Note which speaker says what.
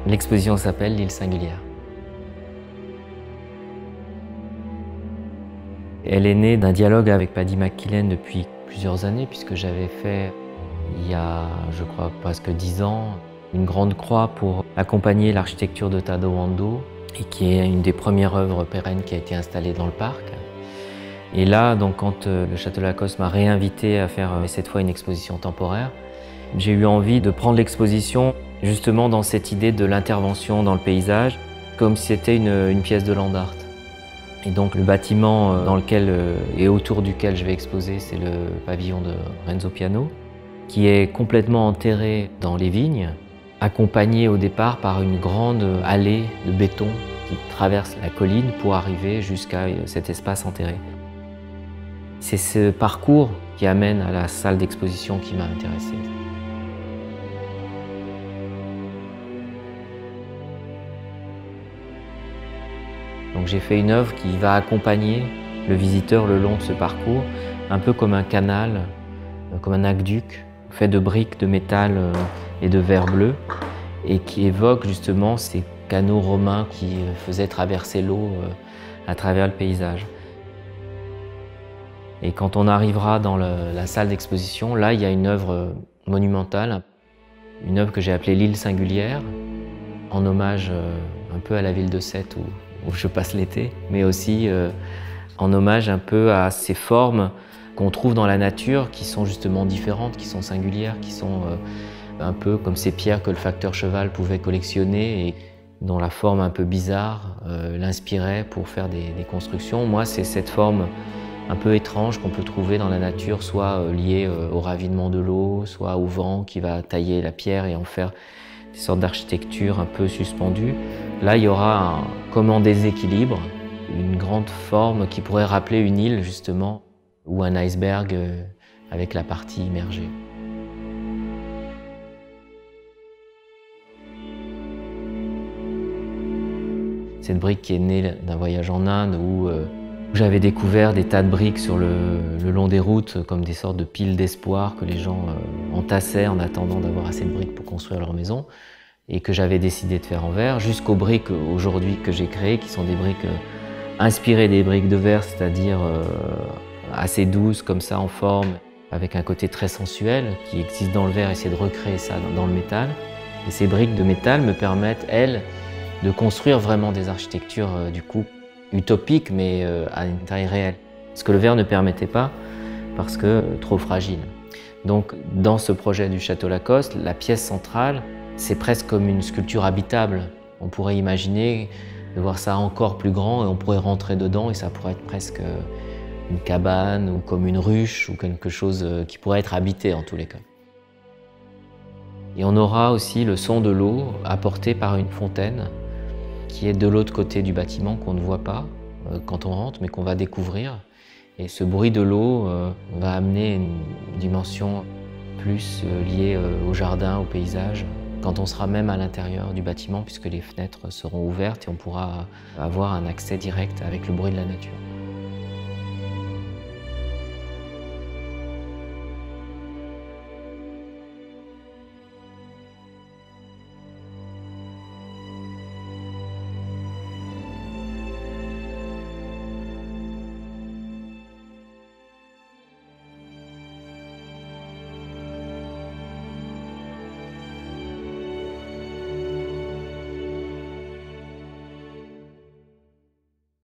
Speaker 1: L'exposition s'appelle l'île singulière. Elle est née d'un dialogue avec Paddy McKillen depuis plusieurs années, puisque j'avais fait, il y a, je crois, presque 10 ans, une grande croix pour accompagner l'architecture de Tadao Ando, et qui est une des premières œuvres pérennes qui a été installée dans le parc. Et là, donc, quand le Château Lacoste m'a réinvité à faire cette fois une exposition temporaire, j'ai eu envie de prendre l'exposition justement dans cette idée de l'intervention dans le paysage, comme si c'était une pièce de land art. Et donc le bâtiment dans lequel et autour duquel je vais exposer, c'est le pavillon de Renzo Piano, qui est complètement enterré dans les vignes, accompagné au départ par une grande allée de béton qui traverse la colline pour arriver jusqu'à cet espace enterré. C'est ce parcours qui amène à la salle d'exposition qui m'a intéressé. Donc j'ai fait une œuvre qui va accompagner le visiteur le long de ce parcours, un peu comme un canal, comme un aqueduc, fait de briques de métal et de verre bleu, et qui évoque justement ces canaux romains qui faisaient traverser l'eau à travers le paysage. Et quand on arrivera dans la salle d'exposition, là il y a une œuvre monumentale, une œuvre que j'ai appelée l'île singulière, en hommage un peu à la ville de Sète où je passe l'été, mais aussi en hommage un peu à ces formes qu'on trouve dans la nature qui sont justement différentes, qui sont singulières, qui sont un peu comme ces pierres que le facteur Cheval pouvait collectionner et dont la forme un peu bizarre l'inspirait pour faire des constructions. Moi, c'est cette forme un peu étrange qu'on peut trouver dans la nature, soit liée au ravinement de l'eau, soit au vent qui va tailler la pierre et en faire des sortes d'architecture un peu suspendues. Là, il y aura comme en déséquilibre, une grande forme qui pourrait rappeler une île justement, ou un iceberg avec la partie immergée. Cette brique qui est née d'un voyage en Inde où j'avais découvert des tas de briques sur le long des routes, comme des sortes de piles d'espoir que les gens entassaient en attendant d'avoir assez de briques pour construire leur maison, et que j'avais décidé de faire en verre, jusqu'aux briques aujourd'hui que j'ai créées, qui sont des briques inspirées des briques de verre, c'est-à-dire assez douces comme ça en forme, avec un côté très sensuel qui existe dans le verre, essayer de recréer ça dans le métal. Et ces briques de métal me permettent, elles, de construire vraiment des architectures du coup utopiques, mais à une taille réelle. Ce que le verre ne permettait pas, parce que trop fragile. Donc dans ce projet du Château Lacoste, la pièce centrale, c'est presque comme une sculpture habitable. On pourrait imaginer de voir ça encore plus grand et on pourrait rentrer dedans et ça pourrait être presque une cabane ou comme une ruche ou quelque chose qui pourrait être habité en tous les cas. Et on aura aussi le son de l'eau apporté par une fontaine qui est de l'autre côté du bâtiment qu'on ne voit pas quand on rentre mais qu'on va découvrir. Et ce bruit de l'eau va amener une dimension plus liée au jardin, au paysage, quand on sera même à l'intérieur du bâtiment puisque les fenêtres seront ouvertes et on pourra avoir un accès direct avec le bruit de la nature.